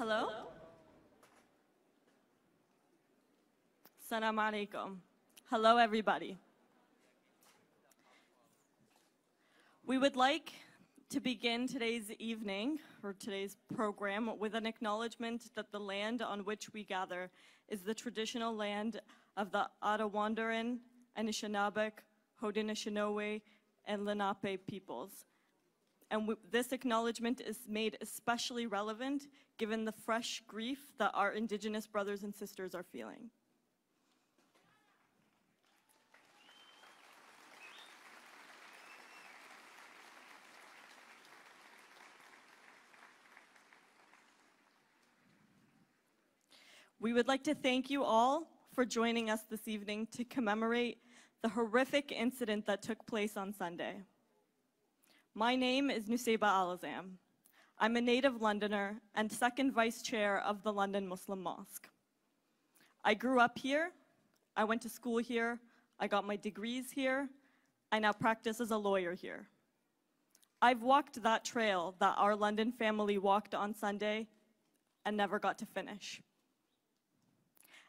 Hello? Assalamu alaikum. Hello, everybody. We would like to begin today's evening, or today's program, with an acknowledgement that the land on which we gather is the traditional land of the Ontarion, Anishinaabe, Haudenosaunee, and Lenape peoples. And this acknowledgement is made especially relevant given the fresh grief that our Indigenous brothers and sisters are feeling. We would like to thank you all for joining us this evening to commemorate the horrific incident that took place on Sunday. My name is Nusayba Alazam. I'm a native Londoner and second vice chair of the London Muslim Mosque. I grew up here, I went to school here, I got my degrees here, I now practice as a lawyer here. I've walked that trail that our London family walked on Sunday and never got to finish.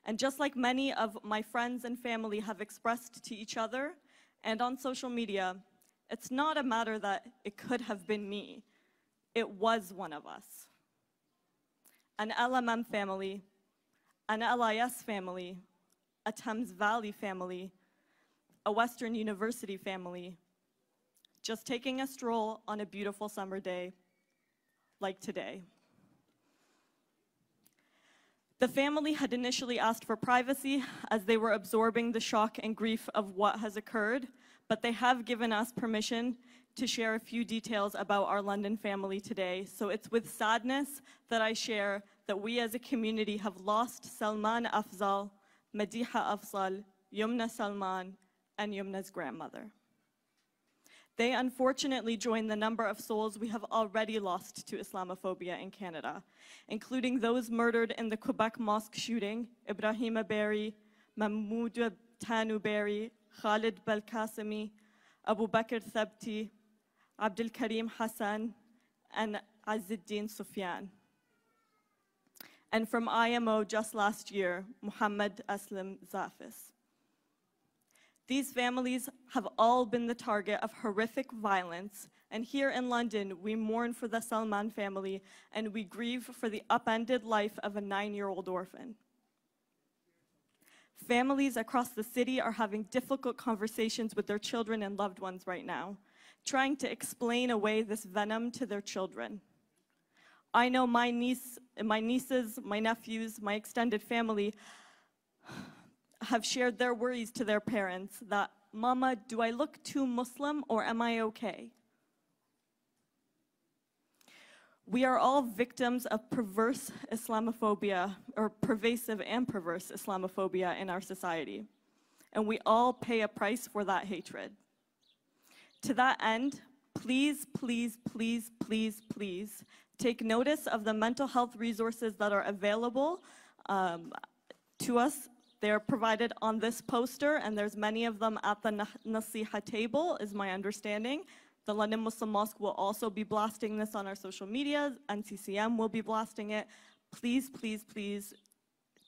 And just like many of my friends and family have expressed to each other and on social media, it's not a matter that it could have been me. It was one of us. An LMM family, an LIS family, a Thames Valley family, a Western University family, just taking a stroll on a beautiful summer day like today. The family had initially asked for privacy as they were absorbing the shock and grief of what has occurred, but they have given us permission to share a few details about our London family today. So it's with sadness that I share that we as a community have lost Salman Afzal, Madiha Afzal, Yumna Salman, and Yumna's grandmother. They unfortunately join the number of souls we have already lost to Islamophobia in Canada, including those murdered in the Quebec mosque shooting, Ibrahima Berry, Mahmoud Tanu Berry, Khalid Belkacemi, Abu Bakr Thabti, Abdul Karim Hassan, and Azzuddin Sufyan. And from IMO just last year, Muhammad Aslam Zafis. These families have all been the target of horrific violence, and here in London, we mourn for the Salman family, and we grieve for the upended life of a 9-year-old orphan. Families across the city are having difficult conversations with their children and loved ones right now, trying to explain away this venom to their children. I know my nieces, my nephews, my extended family have shared their worries to their parents that, Mama, do I look too Muslim or am I okay? We are all victims of perverse Islamophobia, or pervasive and perverse Islamophobia in our society, and we all pay a price for that hatred. To that end, please, please, please, please, please take notice of the mental health resources that are available to us. They are provided on this poster, and there's many of them at the Nasiha table, is my understanding. The London Muslim Mosque will also be blasting this on our social media, and CCM will be blasting it. Please, please, please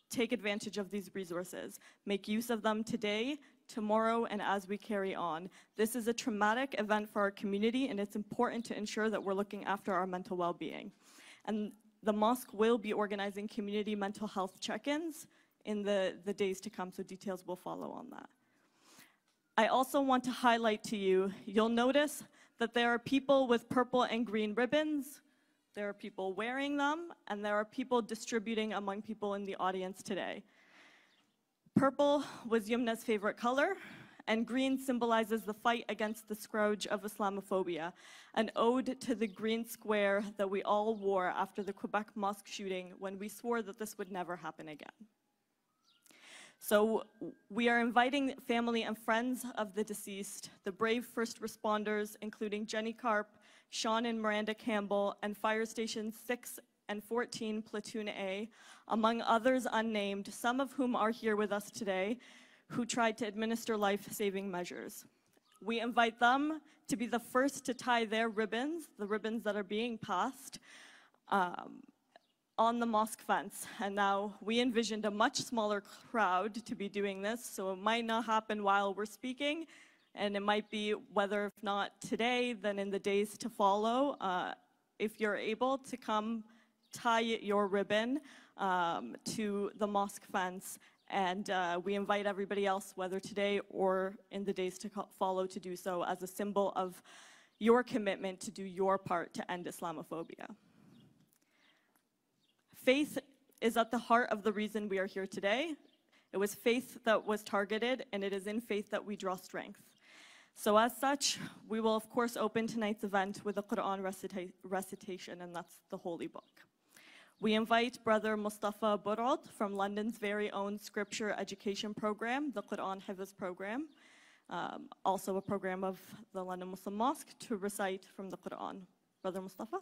take advantage of these resources. Make use of them today, tomorrow, and as we carry on. This is a traumatic event for our community, and it's important to ensure that we're looking after our mental well-being. And the mosque will be organizing community mental health check-ins in the days to come, so details will follow on that. I also want to highlight to you, you'll notice that there are people with purple and green ribbons, there are people wearing them, and there are people distributing among people in the audience today. Purple was Yumna's favorite color, and green symbolizes the fight against the scourge of Islamophobia, an ode to the green square that we all wore after the Quebec mosque shooting when we swore that this would never happen again. So we are inviting family and friends of the deceased, the brave first responders, including Jenny Karp, Sean and Miranda Campbell, and Fire Stations 6 and 14 Platoon A, among others unnamed, some of whom are here with us today, who tried to administer life-saving measures. We invite them to be the first to tie their ribbons, the ribbons that are being passed, on the mosque fence. And now we envisioned a much smaller crowd to be doing this, so it might not happen while we're speaking, and it might be, whether if not today, then in the days to follow. If you're able to come tie your ribbon to the mosque fence, and we invite everybody else, whether today or in the days to follow, to do so as a symbol of your commitment to do your part to end Islamophobia. Faith is at the heart of the reason we are here today. It was faith that was targeted, and it is in faith that we draw strength. So as such, we will of course open tonight's event with a Quran recitation, and that's the Holy Book. We invite Brother Mustafa Burad from London's very own scripture education program, the Quran Hifz program, also a program of the London Muslim Mosque, to recite from the Quran. Brother Mustafa.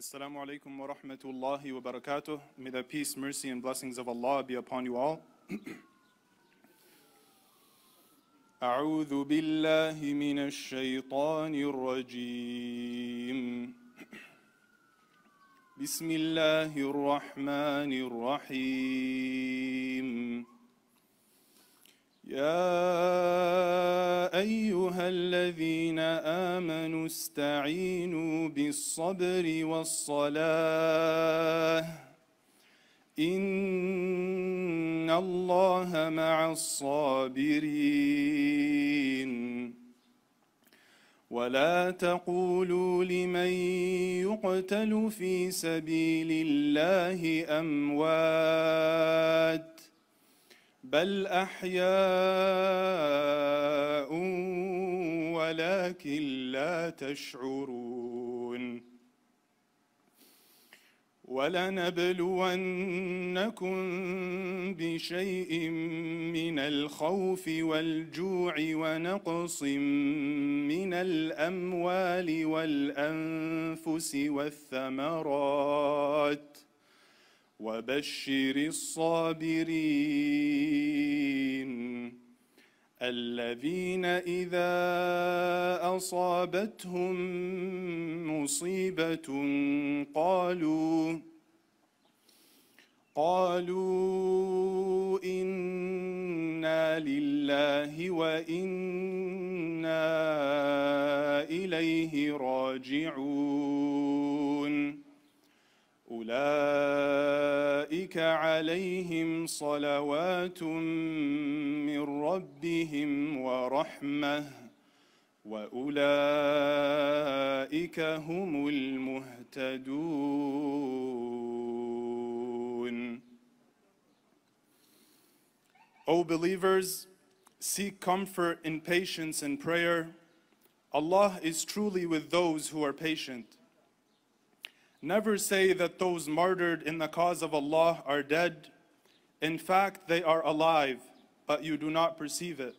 Assalamu alaikum wa rahmatullahi wa barakatuh. May the peace, mercy, and blessings of Allah be upon you all. أعوذ بالله من الشيطان الرجيم. بسم الله الرحمن الرحيم. يا أيها الذين آمنوا استعينوا بالصبر والصلاة إن الله مع الصابرين ولا تقولوا لمن يقتل في سبيل الله أموات بل أحياء ولكن لا تشعرون ولنبلونكم بشيء من الخوف والجوع ونقص من الأموال والأنفس والثمرات وبشر الصابرين الذين إذا أصابتهم مصيبة قالوا إنا لله وإنا إليه راجعون أولئك عليهم صلوات من ربهم ورحمة وأولئك هم المهتدون. O believers, seek comfort in patience and prayer. Allah is truly with those who are patient. Never say that those martyred in the cause of Allah are dead. In fact, they are alive, but you do not perceive it.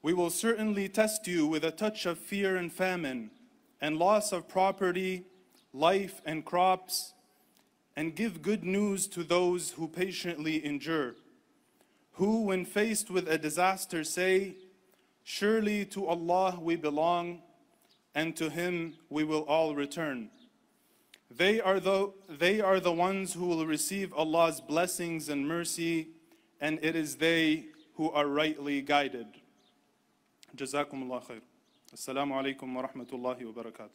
We will certainly test you with a touch of fear and famine, and loss of property, life and crops, and give good news to those who patiently endure, who, when faced with a disaster, say, surely to Allah we belong, and to Him we will all return. They are the ones who will receive Allah's blessings and mercy, and it is they who are rightly guided. Jazakumullah khair. Assalamu alaikum wa rahmatullahi wa barakatuh.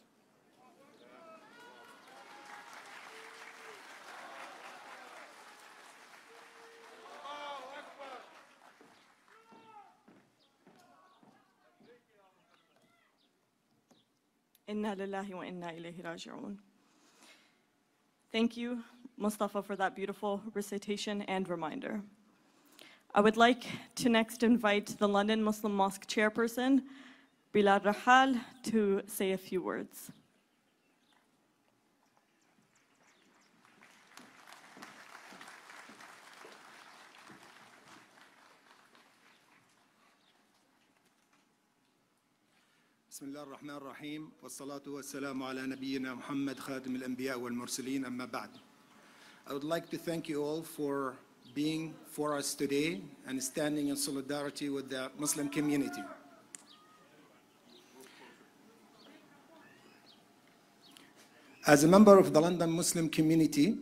Inna lillahi wa inna ilayhi raji'un. Thank you, Mustafa, for that beautiful recitation and reminder. I would like to next invite the London Muslim Mosque chairperson, Bilal Rahal, to say a few words. بسم الله الرحمن الرحيم والصلاة والسلام على نبينا محمد خاتم الأنبياء والمرسلين أما بعد. I would like to thank you all for being for us today and standing in solidarity with the Muslim community. As a member of the London Muslim community,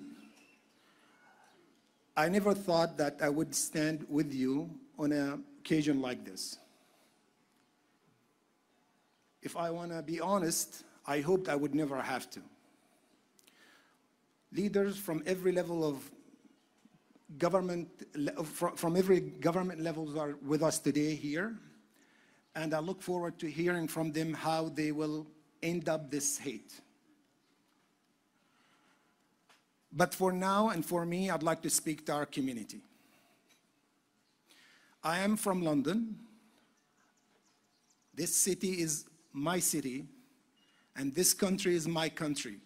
I never thought that I would stand with you on an occasion like this. If I want to be honest, I hoped I would never have to. Leaders from every level of government, from every government levels are with us today here, and I look forward to hearing from them how they will end up this hate. But for now and for me, I'd like to speak to our community. I am from London. This city is my city, and this country is my country,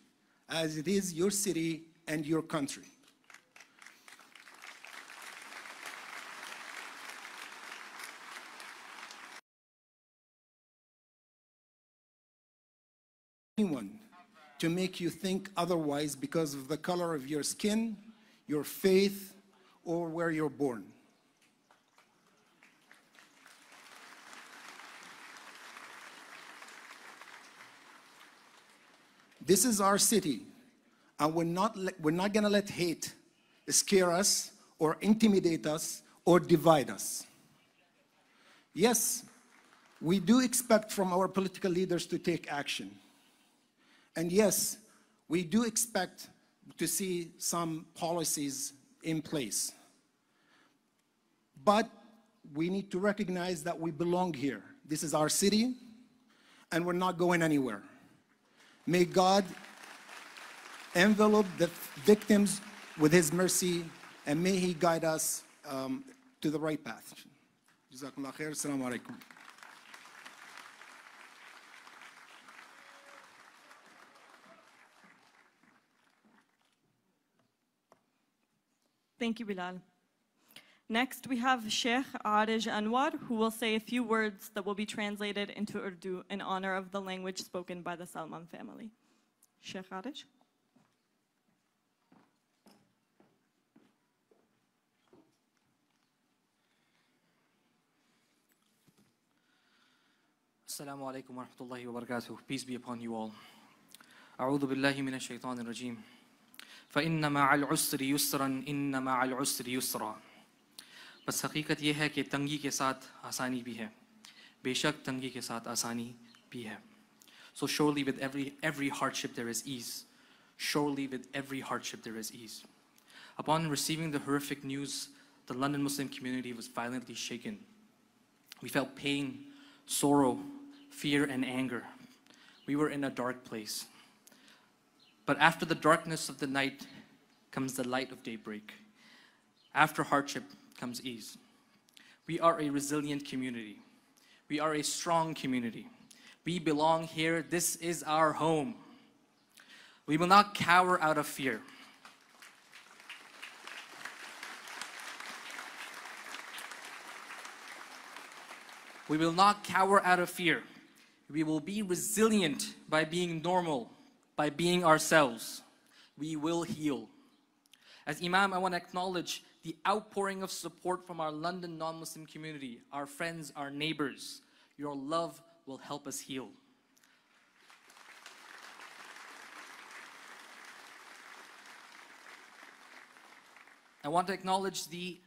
as it is your city and your country. Anyone to make you think otherwise because of the color of your skin, your faith, or where you're born. This is our city, and we're not going to let hate scare us or intimidate us or divide us. Yes, we do expect from our political leaders to take action. And yes, we do expect to see some policies in place. But we need to recognize that we belong here. This is our city, and we're not going anywhere. May God envelope the victims with his mercy, and may he guide us to the right path. Jazakumullah khair. Assalamu alaikum. Thank you, Bilal. Next, we have Sheikh Arij Anwar, who will say a few words that will be translated into Urdu in honor of the language spoken by the Salman family. Sheikh Arij. Assalamu alaikum wa rahmatullahi wa barakatuh. Peace be upon you all. أعوذ بالله من الشيطان الرجيم. فإن مع العسر يسرا إن مع العسر يسرا. बस हकीकत यह है कि तंगी के साथ आसानी भी है, बेशक तंगी के साथ आसानी भी है. So surely with every hardship there is ease. Surely with every hardship there is ease. Upon receiving the horrific news, the London Muslim community was violently shaken. We felt pain, sorrow, fear, and anger. We were in a dark place. But after the darkness of the night comes the light of daybreak. After hardship comes ease. We are a resilient community. We are a strong community. We belong here. This is our home. We will not cower out of fear. We will not cower out of fear. We will be resilient by being normal, by being ourselves. We will heal. As Imam, I want to acknowledge the outpouring of support from our London non-Muslim community, our friends, our neighbors. Your love will help us heal. I want to acknowledge the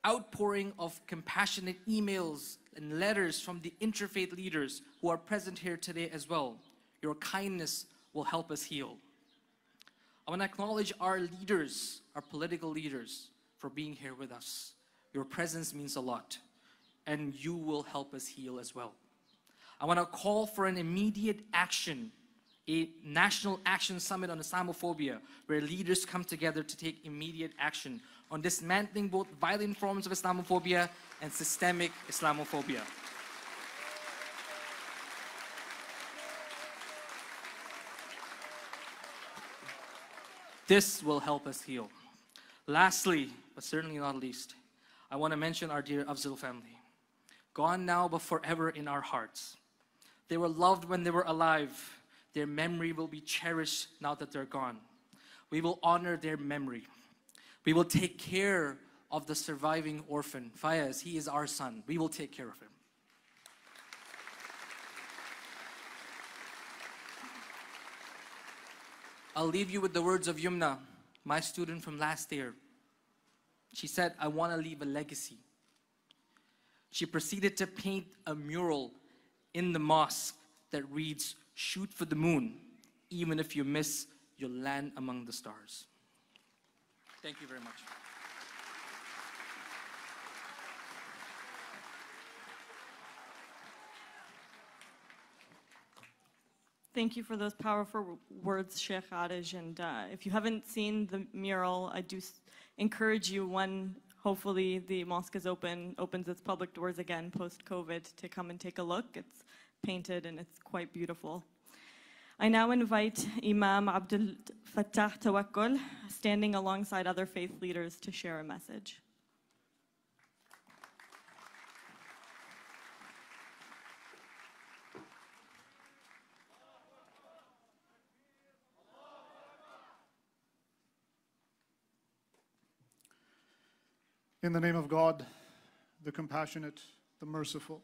outpouring of compassionate emails and letters from the interfaith leaders who are present here today as well. Your kindness will help us heal. I want to acknowledge our leaders, our political leaders, for being here with us. Your presence means a lot, and you will help us heal as well. I want to call for an immediate action a national action summit on Islamophobia, where leaders come together to take immediate action on dismantling both violent forms of Islamophobia and systemic Islamophobia. This will help us heal. Lastly, but certainly not least, I want to mention our dear Afzal family. Gone now, but forever in our hearts. They were loved when they were alive. Their memory will be cherished now that they're gone. We will honor their memory. We will take care of the surviving orphan, Fayez. He is our son. We will take care of him. I'll leave you with the words of Yumna, my student from last year. She said, I want to leave a legacy. She proceeded to paint a mural in the mosque that reads, shoot for the moon. Even if you miss, you'll land among the stars. Thank you very much. Thank you for those powerful words, Sheikh Arij. And if you haven't seen the mural, I do encourage you, when hopefully the mosque is opens its public doors again post-COVID, to come and take a look. It's painted and it's quite beautiful. I now invite Imam Abdul Fattah Tawakkul, standing alongside other faith leaders, to share a message. In the name of God, the compassionate, the merciful,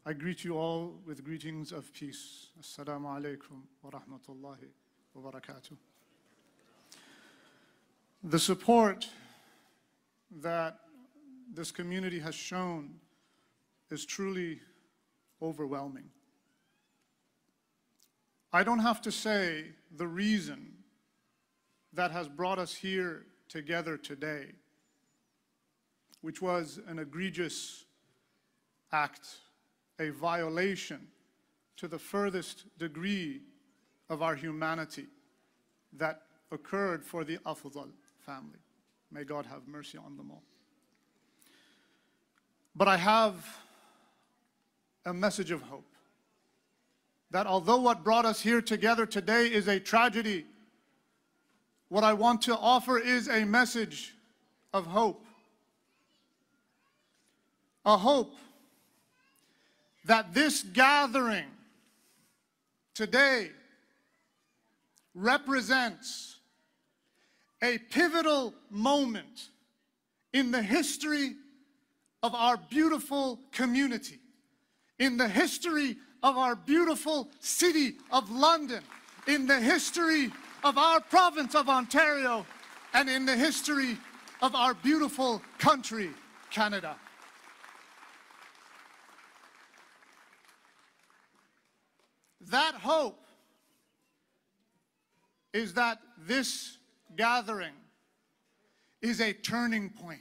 I greet you all with greetings of peace. Assalamu alaikum wa rahmatullahi wa barakatuh. The support that this community has shown is truly overwhelming. I don't have to say the reason that has brought us here together today, which was an egregious act, a violation to the furthest degree of our humanity that occurred for the Afzal family. May God have mercy on them all. But I have a message of hope, that although what brought us here together today is a tragedy, what I want to offer is a message of hope. A hope that this gathering today represents a pivotal moment in the history of our beautiful community, in the history of our beautiful city of London, in the history of our province of Ontario, and in the history of our beautiful country, Canada. That hope is that this gathering is a turning point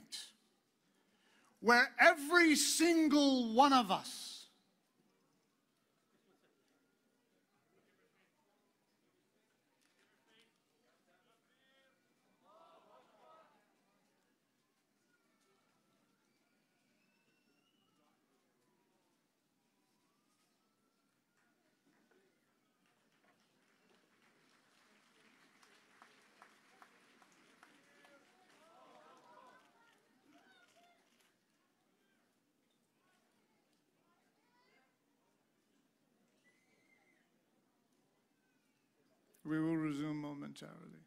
where every single one of us we will resume momentarily.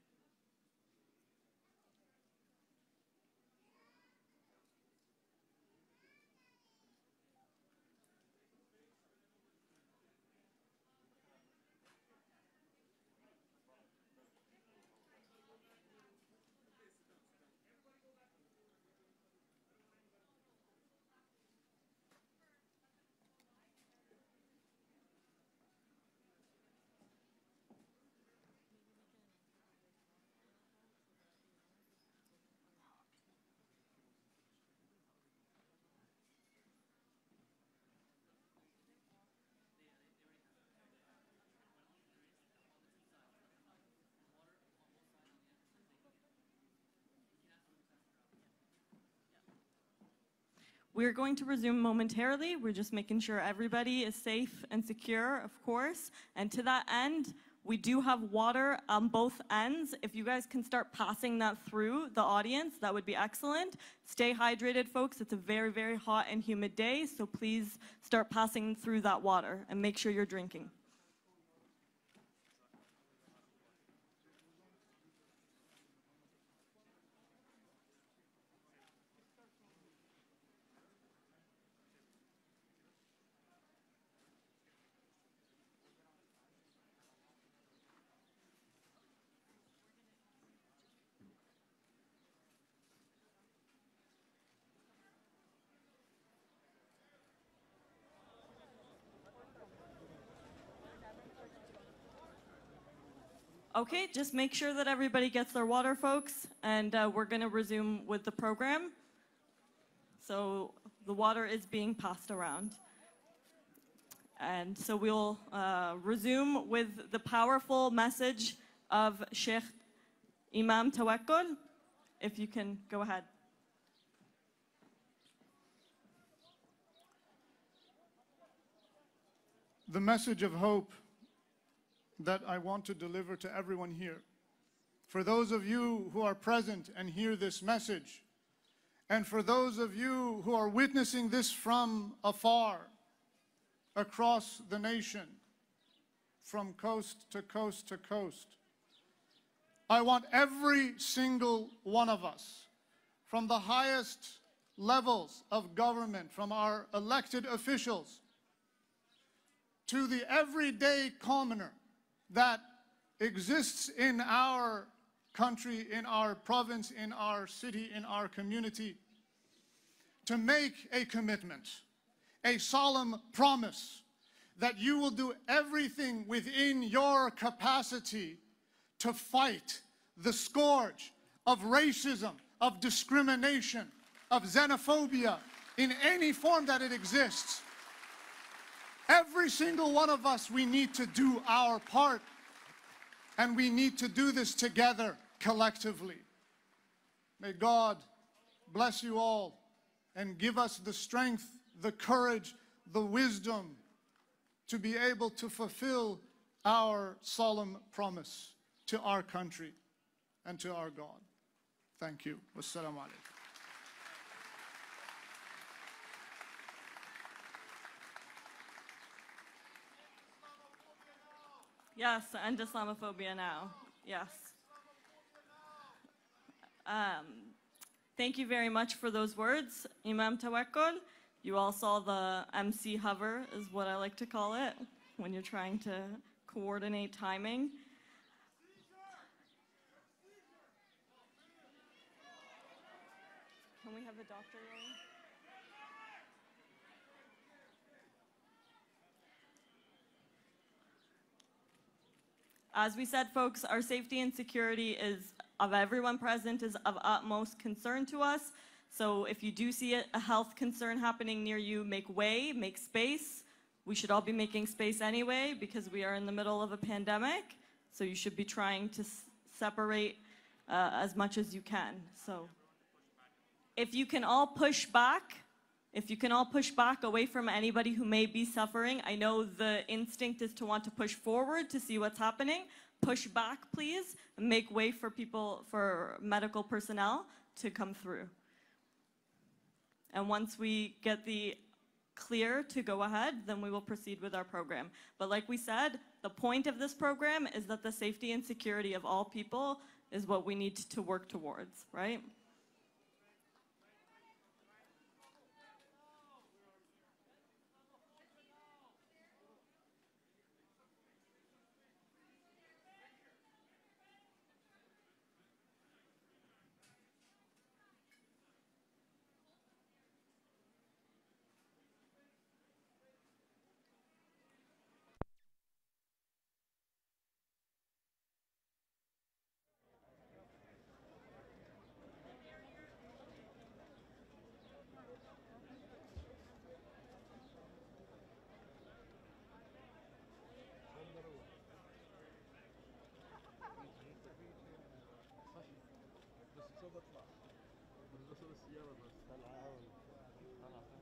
We're going to resume momentarily. We're just making sure everybody is safe and secure, of course. And to that end, we do have water on both ends. If you guys can start passing that through the audience, that would be excellent. Stay hydrated, folks. It's a very, very hot and humid day, so please start passing through that water and make sure you're drinking. Okay, just make sure that everybody gets their water, folks, and we're going to resume with the program. So the water is being passed around. And so we'll resume with the powerful message of Sheikh Imam Tawakkul. If you can go ahead. The message of hope that I want to deliver to everyone here. For those of you who are present and hear this message, and for those of you who are witnessing this from afar, across the nation, from coast to coast to coast, I want every single one of us, from the highest levels of government, from our elected officials, to the everyday commoner that exists in our country, in our province, in our city, in our community, to make a commitment, a solemn promise that you will do everything within your capacity to fight the scourge of racism, of discrimination, of xenophobia in any form that it exists. Every single one of us, we need to do our part, and we need to do this together, collectively. May God bless you all and give us the strength, the courage, the wisdom to be able to fulfill our solemn promise to our country and to our God. Thank you. Wassalamu alaikum. Yes, end Islamophobia now. Yes. Thank you very much for those words, Imam Tawakkul. You all saw the MC hover, is what I like to call it, when you're trying to coordinate timing. Can we have the doctor rolling? As we said, folks, our safety and security is of everyone present is of utmost concern to us. So if you do see a health concern happening near you, make way, make space. We should all be making space anyway because we are in the middle of a pandemic. So you should be trying to separate as much as you can. So if you can all push back, away from anybody who may be suffering. I know the instinct is to want to push forward to see what's happening. Push back, please, and make way for people, for medical personnel to come through. And once we get the clear to go ahead, then we will proceed with our program. But like we said, the point of this program is that the safety and security of all people is what we need to work towards, right? بطلع بس السيارة بس طالعة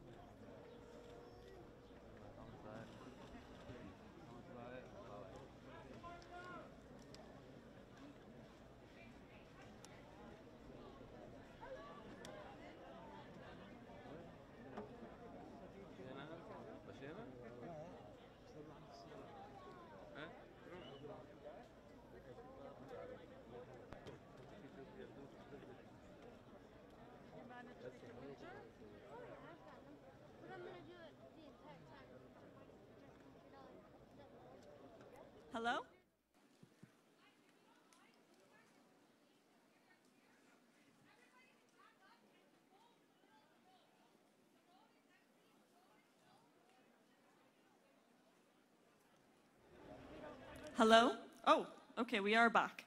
Hello? Oh, okay, we are back.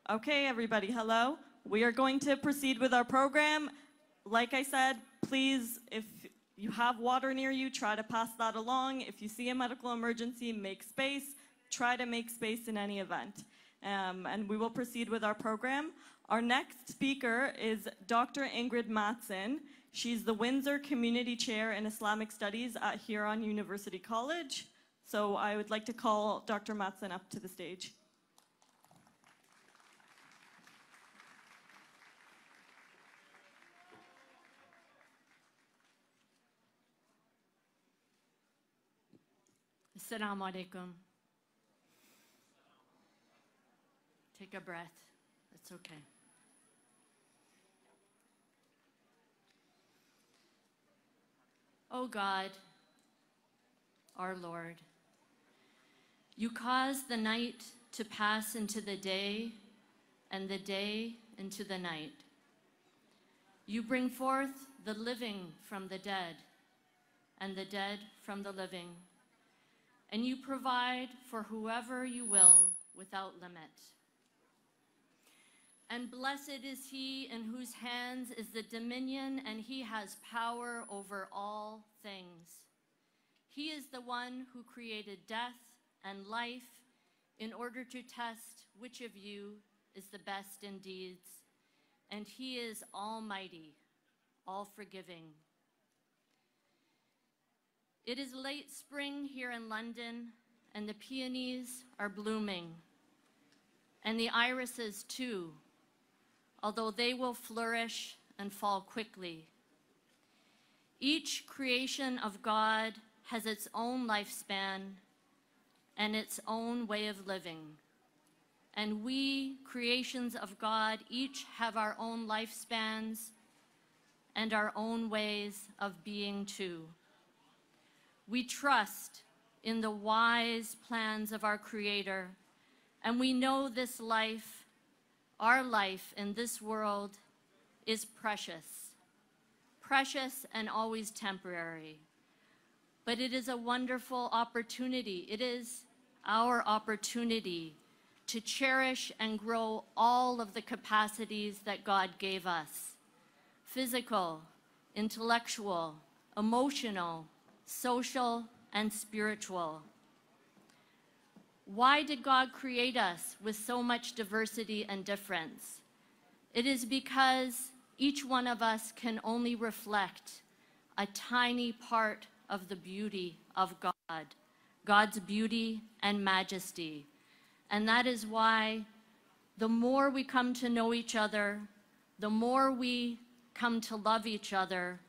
Okay, everybody, hello. We are going to proceed with our program. Like I said, please, if you have water near you, try to pass that along. If you see a medical emergency, make space. Try to make space in any event. And we will proceed with our program. Our next speaker is Dr. Ingrid Matson. She's the Windsor Community Chair in Islamic Studies at Huron University College. So I would like to call Dr. Matson up to the stage. Assalamu alaikum. Take a breath. It's okay. O God, our Lord, you cause the night to pass into the day and the day into the night. You bring forth the living from the dead and the dead from the living. And you provide for whoever you will without limit. And blessed is he in whose hands is the dominion, and he has power over all things. He is the one who created death and life in order to test which of you is the best in deeds. And he is almighty, all forgiving. It is late spring here in London, and the peonies are blooming, and the irises too, although they will flourish and fall quickly. Each creation of God has its own lifespan and its own way of living. And we, creations of God, each have our own lifespans and our own ways of being too. We trust in the wise plans of our Creator, and we know this life, our life in this world, is precious. Precious and always temporary. But it is a wonderful opportunity. It is our opportunity to cherish and grow all of the capacities that God gave us: physical, intellectual, emotional, social, and spiritual. Why did God create us with so much diversity and difference? It is because each one of us can only reflect a tiny part of the beauty of God, God's beauty and majesty. And that is why the more we come to know each other, the more we come to love each other,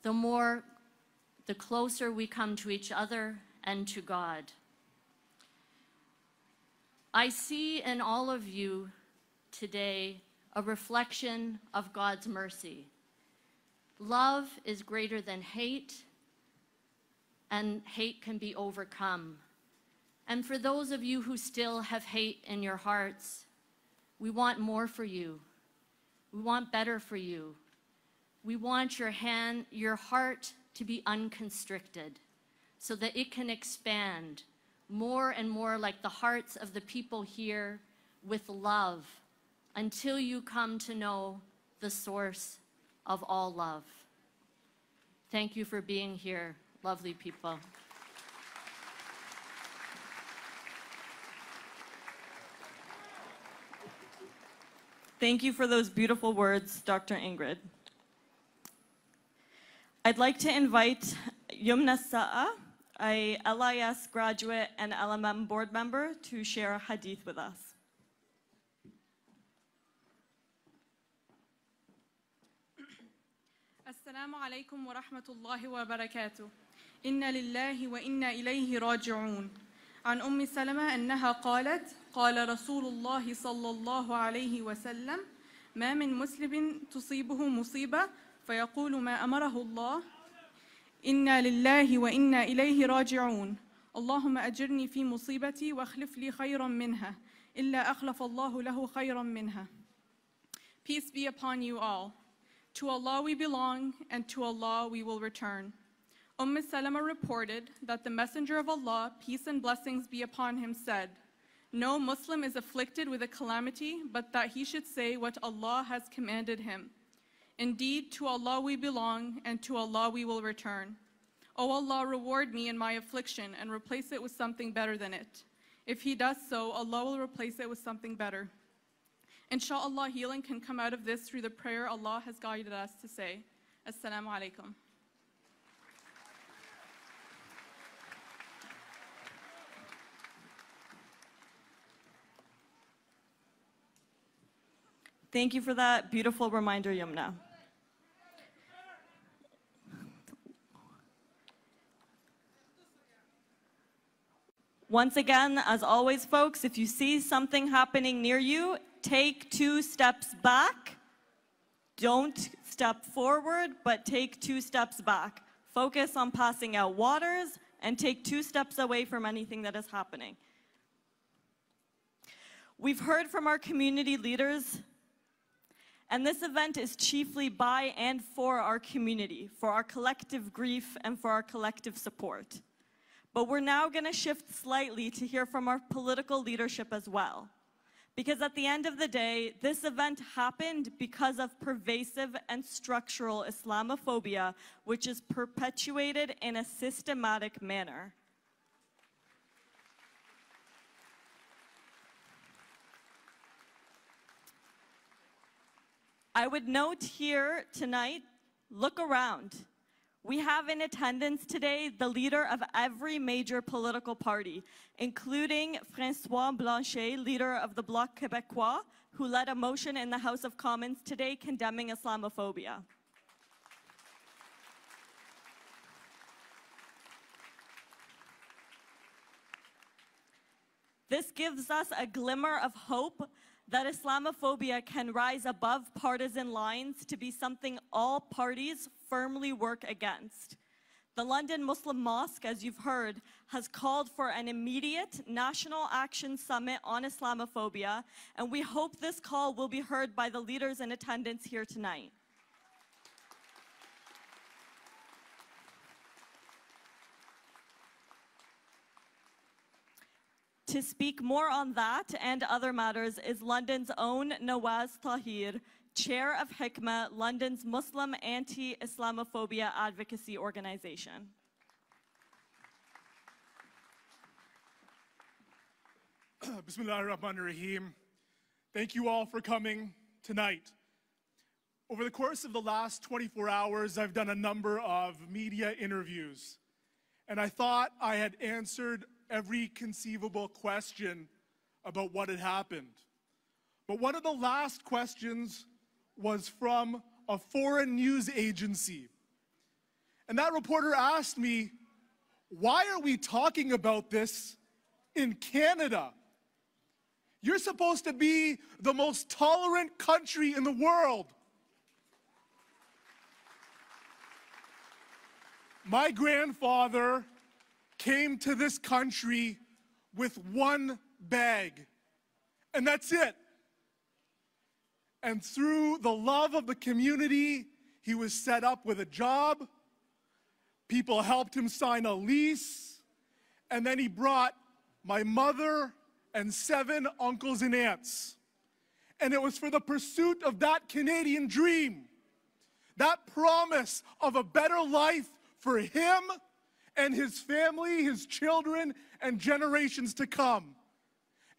the closer we come to each other and to God. I see in all of you today a reflection of God's mercy. Love is greater than hate, and hate can be overcome. And for those of you who still have hate in your hearts, we want more for you. We want better for you. We want your heart to be unconstricted so that it can expand more and more like the hearts of the people here with love until you come to know the source of all love. Thank you for being here, lovely people. Thank you for those beautiful words, Dr. Ingrid. I'd like to invite Yumna Sa'a, a LIS graduate and LMM board member, to share a hadith with us. السلام عليكم ورحمة الله وبركاته. إنا لله وإنا إليه راجعون. عن أم سلمة أنها قالت: قال رسول الله صلى الله عليه وسلم: ما من مسلم تصيبه مصيبة فيقول ما أمره الله: إنا لله وإنا إليه راجعون. اللهم أجرني في مصيبتي واخلف لي خيرا منها إلا أخلف الله له خيرا منها. Peace be upon you all. To Allah we belong, and to Allah we will return. Salama reported that the Messenger of Allah, peace and blessings be upon him, said, No Muslim is afflicted with a calamity, but that he should say what Allah has commanded him. Indeed, to Allah we belong, and to Allah we will return. O Allah, reward me in my affliction and replace it with something better than it. If He does so, Allah will replace it with something better. Inshallah, healing can come out of this through the prayer Allah has guided us to say. Assalamu alaikum. Thank you for that beautiful reminder, Yumna. Once again, as always, folks, if you see something happening near you, take 2 steps back. Don't step forward, but take 2 steps back. Focus on passing out waters and take 2 steps away from anything that is happening. We've heard from our community leaders, and this event is chiefly by and for our community, for our collective grief and for our collective support. But we're now going to shift slightly to hear from our political leadership as well. Because at the end of the day, this event happened because of pervasive and structural Islamophobia, which is perpetuated in a systematic manner. I would note here tonight, look around. We have in attendance today the leader of every major political party, including François Blanchet, leader of the Bloc Québécois, who led a motion in the House of Commons today condemning Islamophobia. This gives us a glimmer of hope that Islamophobia can rise above partisan lines to be something all parties firmly work against. The London Muslim Mosque, as you've heard, has called for an immediate national action summit on Islamophobia, and we hope this call will be heard by the leaders in attendance here tonight. To speak more on that and other matters is London's own Nawaz Tahir, Chair of Hikmah, London's Muslim anti-Islamophobia advocacy organization. Bismillahirrahmanirrahim. Thank you all for coming tonight. Over the course of the last 24 hours, I've done a number of media interviews, and I thought I had answered every conceivable question about what had happened. But one of the last questions was from a foreign news agency. And that reporter asked me, why are we talking about this in Canada? You're supposed to be the most tolerant country in the world. My grandfather came to this country with one bag, and that's it. And through the love of the community, he was set up with a job. People helped him sign a lease, and then he brought my mother and 7 uncles and aunts. And it was for the pursuit of that Canadian dream, that promise of a better life for him and his family, his children, and generations to come.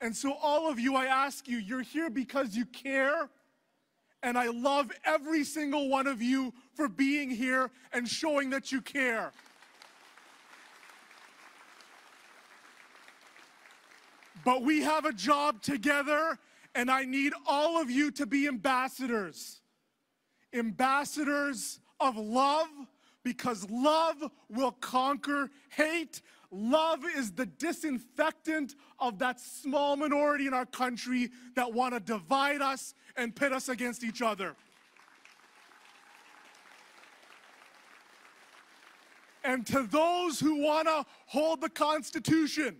And so all of you, I ask you, you're here because you care, and I love every single one of you for being here and showing that you care. But we have a job together, and I need all of you to be ambassadors. Ambassadors of love, because love will conquer hate. Love is the disinfectant of that small minority in our country that want to divide us and pit us against each other. And to those who want to hold the Constitution,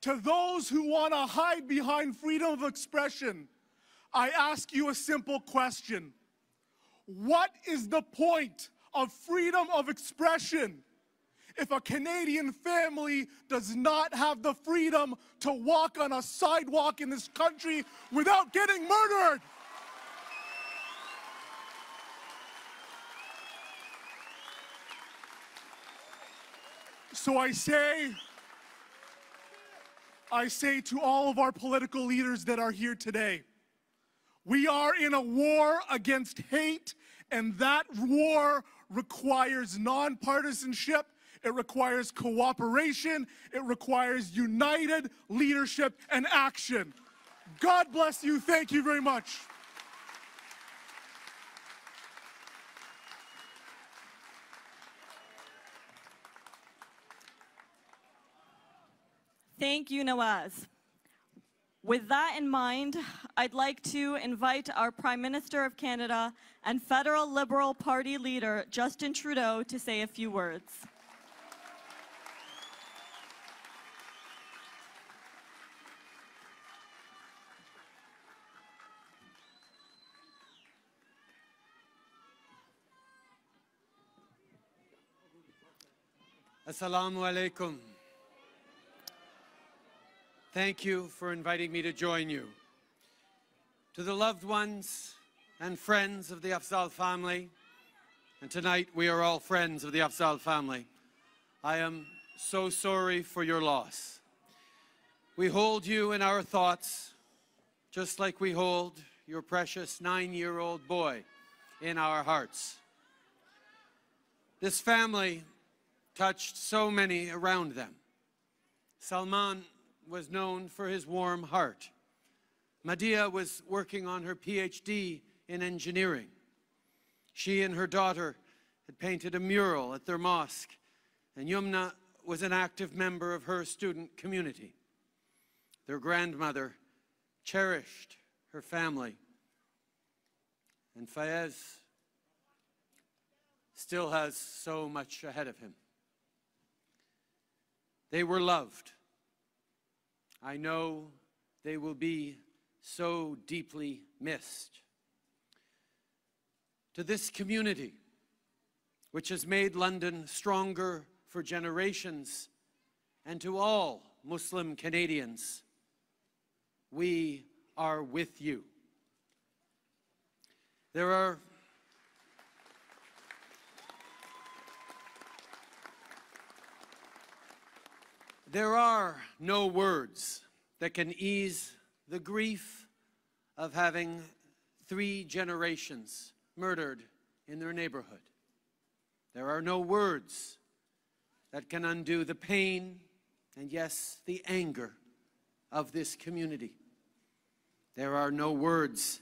to those who want to hide behind freedom of expression, I ask you a simple question. What is the point of freedom of expression if a Canadian family does not have the freedom to walk on a sidewalk in this country without getting murdered. So I say to all of our political leaders that are here today, we are in a war against hate, and that war requires nonpartisanship, it requires cooperation, it requires united leadership and action. God bless you. Thank you very much. Thank you, Nawaz. With that in mind, I'd like to invite our Prime Minister of Canada and Federal Liberal Party leader, Justin Trudeau, to say a few words. Assalamu alaikum. Thank you for inviting me to join you. To the loved ones and friends of the Afzal family, and tonight we are all friends of the Afzal family, I am so sorry for your loss. We hold you in our thoughts, just like we hold your precious 9-year-old boy in our hearts. This family touched so many around them. Salman was known for his warm heart. Madia was working on her PhD in engineering. She and her daughter had painted a mural at their mosque, and Yumna was an active member of her student community. Their grandmother cherished her family, and Fayez still has so much ahead of him. They were loved. I know they will be so deeply missed. To this community, which has made London stronger for generations, and to all Muslim Canadians, we are with you. There are no words that can ease the grief of having 3 generations murdered in their neighborhood. There are no words that can undo the pain and, yes, the anger of this community. There are no words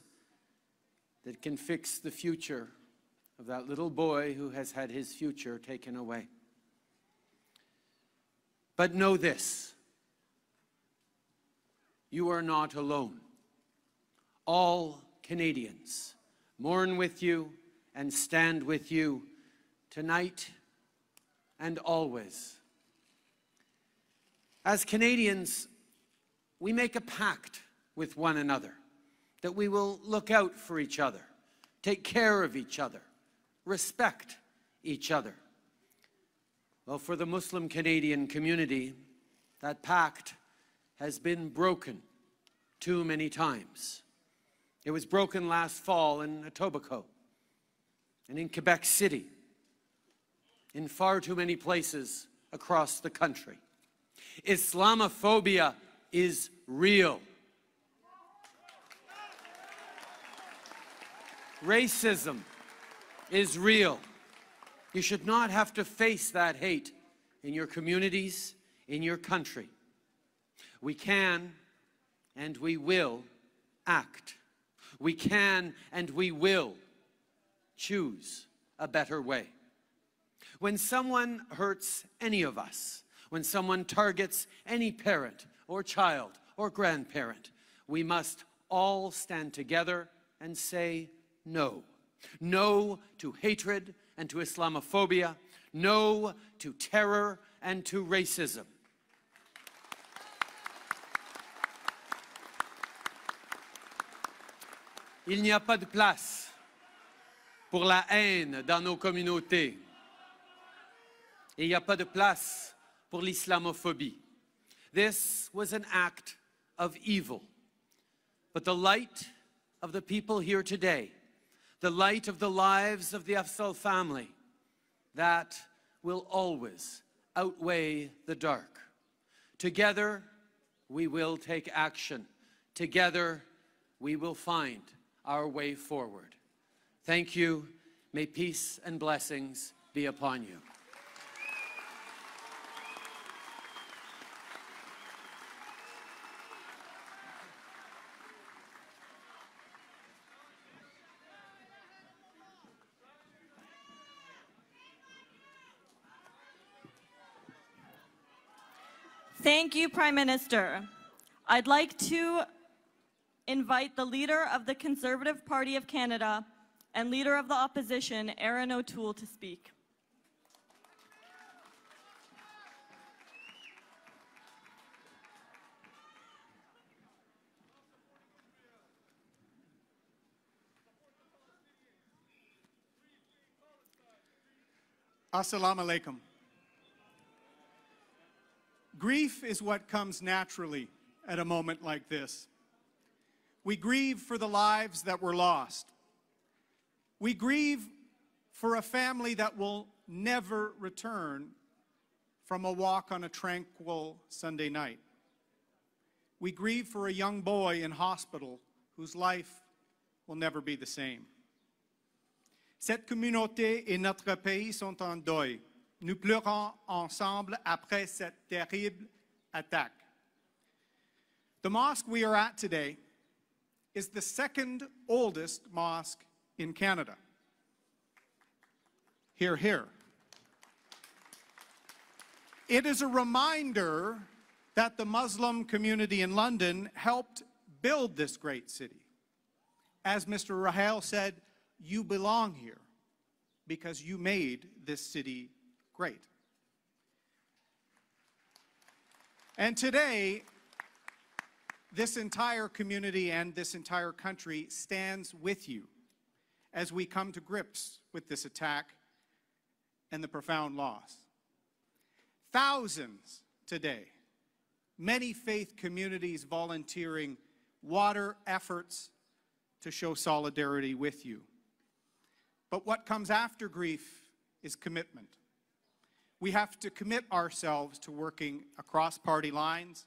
that can fix the future of that little boy who has had his future taken away. But know this, you are not alone. All Canadians mourn with you and stand with you tonight and always. As Canadians, we make a pact with one another that we will look out for each other, take care of each other, respect each other. Well, for the Muslim Canadian community, that pact has been broken too many times. It was broken last fall in Etobicoke and in Quebec City, in far too many places across the country. Islamophobia is real. Racism is real. You should not have to face that hate in your communities, in your country. We can and we will act. We can and we will choose a better way. When someone hurts any of us, when someone targets any parent or child or grandparent, we must all stand together and say no. No to hatred and to Islamophobia. No to terror and to racism. Il n'y a pas de place pour la haine dans nos communautés. Et il n'y a pas de place pour l'islamophobie. This was an act of evil. But the light of the people here today, the light of the lives of the Afzal family, that will always outweigh the dark. Together, we will take action. Together, we will find our way forward. Thank you. May peace and blessings be upon you. Thank you, Prime Minister. I'd like to invite the Leader of the Conservative Party of Canada and Leader of the Opposition, Aaron O'Toole, to speak. Assalamu alaikum. Grief is what comes naturally at a moment like this. We grieve for the lives that were lost. We grieve for a family that will never return from a walk on a tranquil Sunday night. We grieve for a young boy in hospital whose life will never be the same. Cette communauté et notre pays sont en deuil. Nous pleurons ensemble après cette terrible attaque. The mosque we are at today is the second oldest mosque in Canada. Hear, hear. It is a reminder that the Muslim community in London helped build this great city. As Mr. Rahel said, you belong here because you made this city great. And today, this entire community and this entire country stands with you as we come to grips with this attack and the profound loss. Thousands today, many faith communities volunteering water efforts to show solidarity with you. But what comes after grief is commitment. We have to commit ourselves to working across party lines,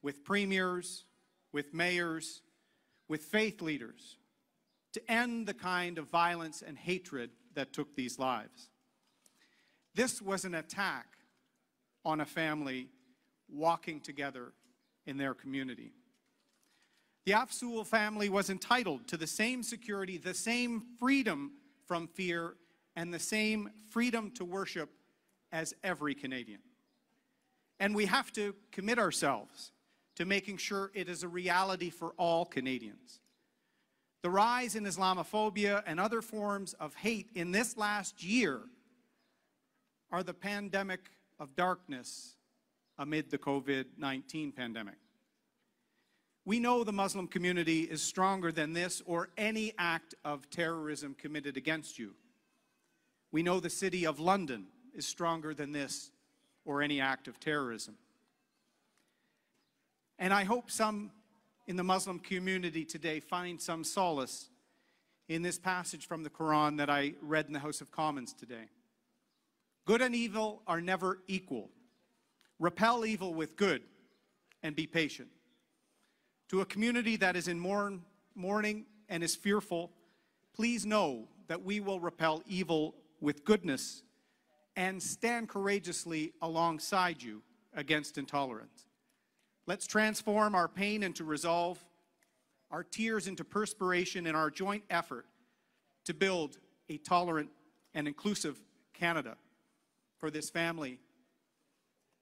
with premiers, with mayors, with faith leaders, to end the kind of violence and hatred that took these lives. This was an attack on a family walking together in their community. The Afzal family was entitled to the same security, the same freedom from fear, and the same freedom to worship as every Canadian. And we have to commit ourselves to making sure it is a reality for all Canadians. The rise in Islamophobia and other forms of hate in this last year are the pandemic of darkness amid the COVID-19 pandemic. We know the Muslim community is stronger than this or any act of terrorism committed against you. We know the City of London is stronger than this or any act of terrorism. And I hope some in the Muslim community today find some solace in this passage from the Quran that I read in the House of Commons today. Good and evil are never equal. Repel evil with good and be patient. To a community that is in mourning and is fearful, please know that we will repel evil with goodness and stand courageously alongside you against intolerance. Let's transform our pain into resolve, our tears into perspiration in our joint effort to build a tolerant and inclusive Canada for this family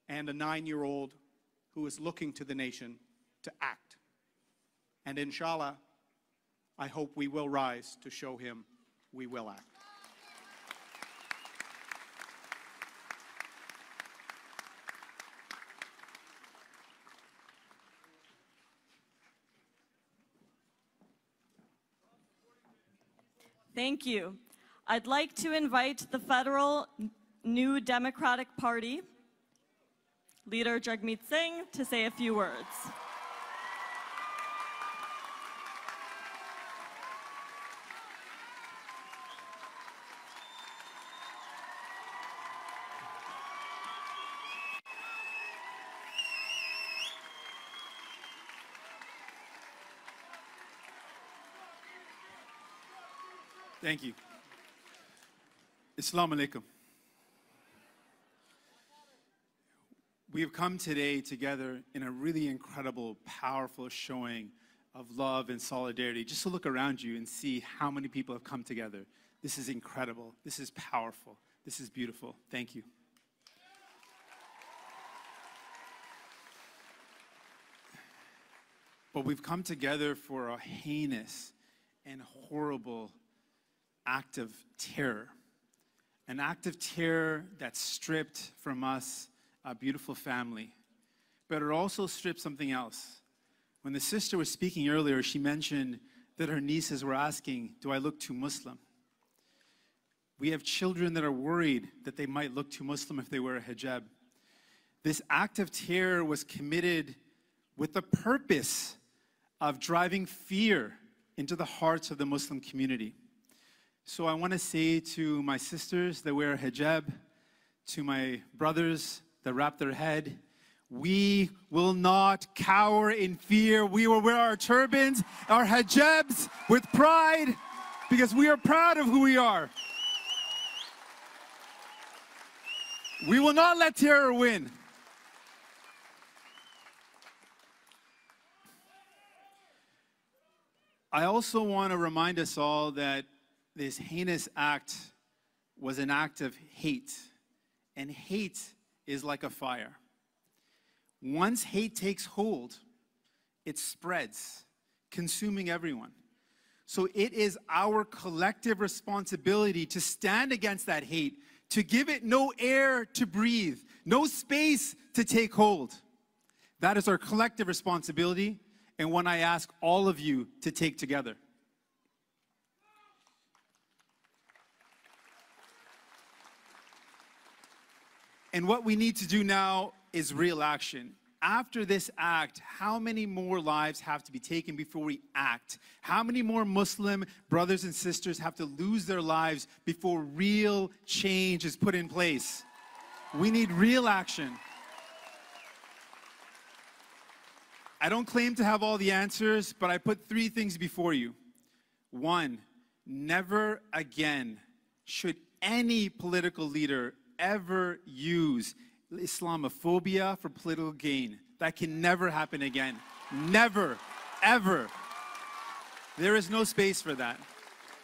and a 9-year-old who is looking to the nation to act. And inshallah, I hope we will rise to show him we will act. Thank you. I'd like to invite the federal New Democratic Party, Leader Jagmeet Singh, to say a few words. Thank you. Assalamu alaikum. We have come today together in a really incredible, powerful showing of love and solidarity. Just to look around you and see how many people have come together. This is incredible. This is powerful. This is beautiful. Thank you. But we've come together for a heinous and horrible act of terror. An act of terror that stripped from us a beautiful family. But it also stripped something else. When the sister was speaking earlier, she mentioned that her nieces were asking, do I look too Muslim? We have children that are worried that they might look too Muslim if they wear a hijab. This act of terror was committed with the purpose of driving fear into the hearts of the Muslim community. So I want to say to my sisters that wear a hijab, to my brothers that wrap their head, we will not cower in fear. We will wear our turbans, our hijabs with pride, because we are proud of who we are. We will not let terror win. I also want to remind us all that this heinous act was an act of hate. And hate is like a fire. Once hate takes hold, it spreads, consuming everyone. So it is our collective responsibility to stand against that hate, to give it no air to breathe, no space to take hold. That is our collective responsibility, and one I ask all of you to take together. And what we need to do now is real action. After this act, how many more lives have to be taken before we act? How many more Muslim brothers and sisters have to lose their lives before real change is put in place? We need real action. I don't claim to have all the answers, but I put 3 things before you. 1, never again should any political leader ever use Islamophobia for political gain. That can never happen again. Never, ever. There is no space for that.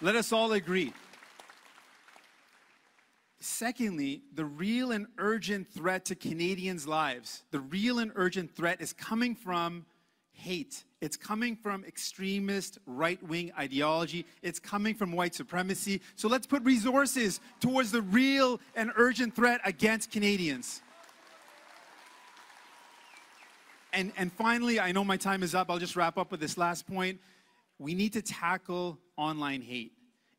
Let us all agree. Secondly, the real and urgent threat to Canadians' lives, the real and urgent threat is coming from hate. It's coming from extremist right-wing ideology. It's coming from white supremacy. So let's put resources towards the real and urgent threat against Canadians. And finally, I know my time is up. I'll just wrap up with this last point. We need to tackle online hate.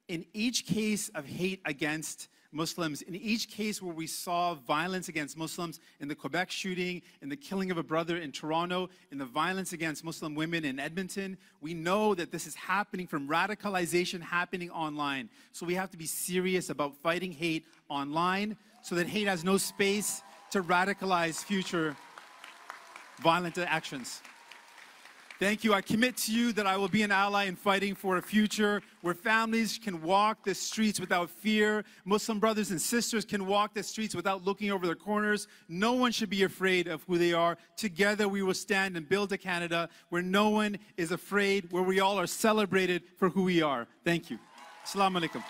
In each case of hate against Muslims, in each case where we saw violence against Muslims, in the Quebec shooting, in the killing of a brother in Toronto, in the violence against Muslim women in Edmonton, we know that this is happening from radicalization happening online. So we have to be serious about fighting hate online so that hate has no space to radicalize future violent actions. Thank you. I commit to you that I will be an ally in fighting for a future where families can walk the streets without fear. Muslim brothers and sisters can walk the streets without looking over their corners. No one should be afraid of who they are. Together we will stand and build a Canada where no one is afraid, where we all are celebrated for who we are. Thank you. Assalamu alaikum.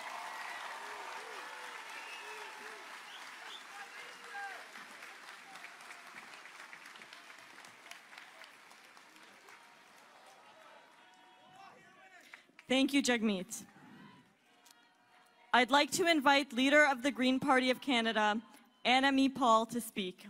Thank you, Jagmeet. I'd like to invite Leader of the Green Party of Canada, Anna Mee Paul, to speak.